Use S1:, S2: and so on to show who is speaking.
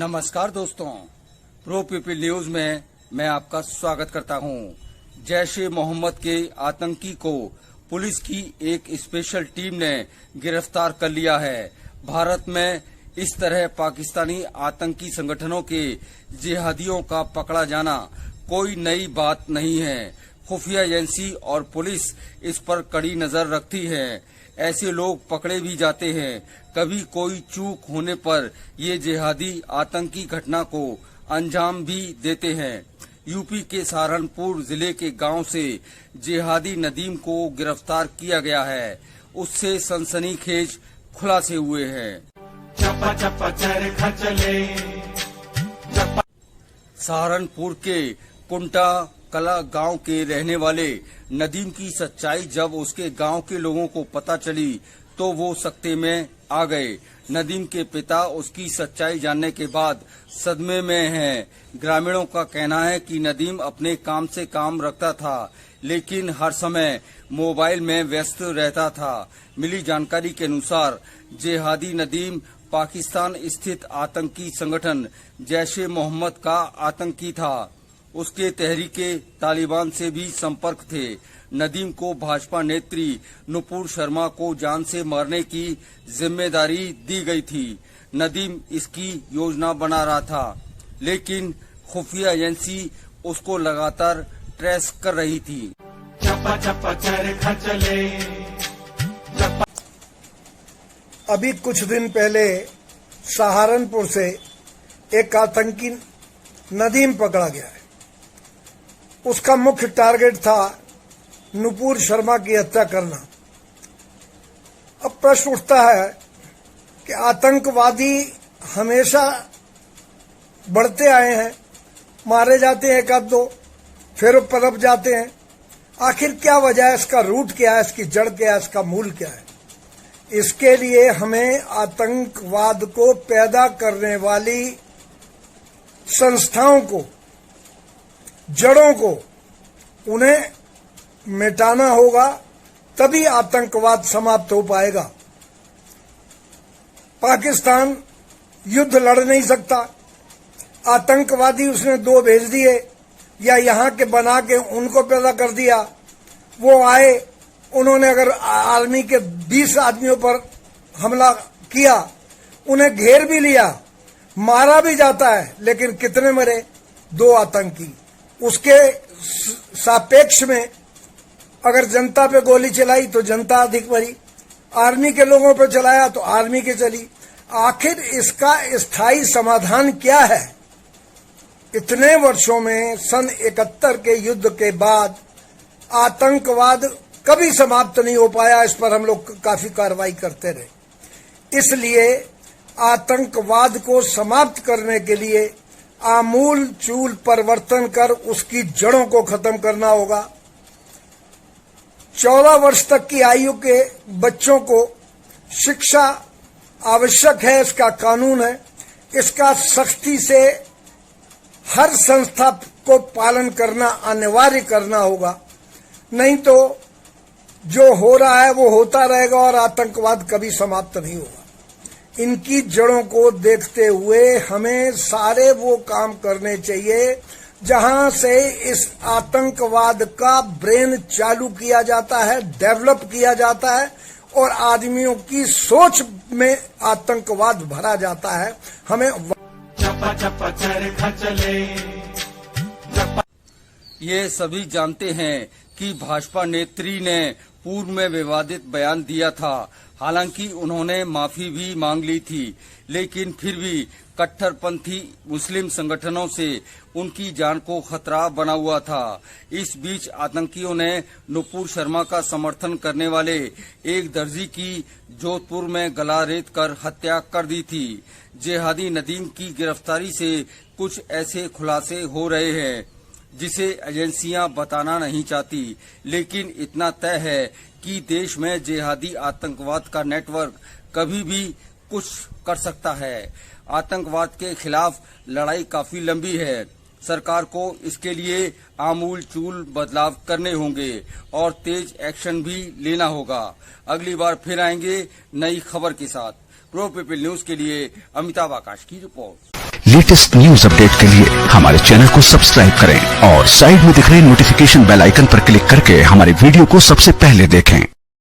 S1: नमस्कार दोस्तों, pro people news में मैं आपका स्वागत करता हूं। जैश ए मोहम्मद के आतंकी को पुलिस की एक स्पेशल टीम ने गिरफ्तार कर लिया है। भारत में इस तरह पाकिस्तानी आतंकी संगठनों के जिहादियों का पकड़ा जाना कोई नई बात नहीं है। खुफिया एजेंसी और पुलिस इस पर कड़ी नजर रखती है। ऐसे लोग पकड़े भी जाते हैं। कभी कोई चूक होने पर ये जिहादी आतंकी घटना को अंजाम भी देते हैं। यूपी के सहारनपुर जिले के गांव से जिहादी नदीम को गिरफ्तार किया गया है। उससे सनसनीखेज खुलासे हुए हैं।
S2: चप्पा चप्पा चरखा चले
S1: सहारनपुर के कुंटा कला गांव के रहने वाले नदीम की सच्चाई जब उसके गांव के लोगों को पता चली तो वो सकते में आ गए। नदीम के पिता उसकी सच्चाई जानने के बाद सदमे में हैं। ग्रामीणों का कहना है कि नदीम अपने काम से काम रखता था, लेकिन हर समय मोबाइल में व्यस्त रहता था। मिली जानकारी के अनुसार जिहादी नदीम पाकिस्तान स्थित आतंकी संगठन जैश ए मोहम्मद का आतंकी था। उसके तहरीके तालिबान से भी संपर्क थे। नदीम को भाजपा नेत्री नुपुर शर्मा को जान से मारने की जिम्मेदारी दी गई थी। नदीम इसकी योजना बना रहा था, लेकिन खुफिया एजेंसी उसको लगातार ट्रेस कर रही थी।
S2: चप्पा चप्पा चरखा चले
S3: अभी कुछ दिन पहले सहारनपुर से एक आतंकी नदीम पकड़ा गया है। उसका मुख्य टारगेट था नुपुर शर्मा की हत्या करना। अब प्रश्न उठता है कि आतंकवादी हमेशा बढ़ते आए हैं, मारे जाते हैं एक आध दो, फिर पनप जाते हैं। आखिर क्या वजह है? इसका रूट क्या है? इसकी जड़ क्या है? इसका मूल क्या है? इसके लिए हमें आतंकवाद को पैदा करने वाली संस्थाओं को, जड़ों को, उन्हें मिटाना होगा, तभी आतंकवाद समाप्त हो पाएगा। पाकिस्तान युद्ध लड़ नहीं सकता। आतंकवादी उसने दो भेज दिए या यहां के बना के उनको पैदा कर दिया। वो आए, उन्होंने अगर आर्मी के 20 आदमियों पर हमला किया, उन्हें घेर भी लिया, मारा भी जाता है, लेकिन कितने मरे? 2 आतंकी। उसके सापेक्ष में अगर जनता पे गोली चलाई तो जनता अधिक मरी, आर्मी के लोगों पे चलाया तो आर्मी के चली। आखिर इसका स्थायी समाधान क्या है? इतने वर्षों में सन 71 के युद्ध के बाद आतंकवाद कभी समाप्त नहीं हो पाया। इस पर हम लोग काफी कार्रवाई करते रहे। इसलिए आतंकवाद को समाप्त करने के लिए आमूल चूल परिवर्तन कर उसकी जड़ों को खत्म करना होगा। 14 वर्ष तक की आयु के बच्चों को शिक्षा आवश्यक है, इसका कानून है। इसका सख्ती से हर संस्था को पालन करना अनिवार्य करना होगा, नहीं तो जो हो रहा है वो होता रहेगा और आतंकवाद कभी समाप्त नहीं होगा। इनकी जड़ों को देखते हुए हमें सारे वो काम करने चाहिए जहां से इस आतंकवाद का ब्रेन चालू किया जाता है, डेवलप किया जाता है और आदमियों की सोच में आतंकवाद भरा जाता है। हमें
S2: चप्पा चप्पा चरखा चले
S1: ये सभी जानते हैं कि भाजपा नेत्री ने पूर्व में विवादित बयान दिया था। हालांकि उन्होंने माफी भी मांग ली थी, लेकिन फिर भी कट्टरपंथी मुस्लिम संगठनों से उनकी जान को खतरा बना हुआ था। इस बीच आतंकियों ने नुपुर शर्मा का समर्थन करने वाले एक दर्जी की जोधपुर में गला रेत कर हत्या कर दी थी। जिहादी नदीम की गिरफ्तारी से कुछ ऐसे खुलासे हो रहे हैं जिसे एजेंसियां बताना नहीं चाहती, लेकिन इतना तय है कि देश में जिहादी आतंकवाद का नेटवर्क कभी भी कुछ कर सकता है। आतंकवाद के खिलाफ लड़ाई काफी लंबी है। सरकार को इसके लिए आमूल चूल बदलाव करने होंगे और तेज एक्शन भी लेना होगा। अगली बार फिर आएंगे नई खबर के साथ। प्रो पीपल न्यूज के लिए अमिताभ आकाश की रिपोर्ट।
S4: लेटेस्ट न्यूज अपडेट के लिए हमारे चैनल को सब्सक्राइब करें और साइड में दिख रहे नोटिफिकेशन बेल आइकन पर क्लिक करके हमारे वीडियो को सबसे पहले देखें।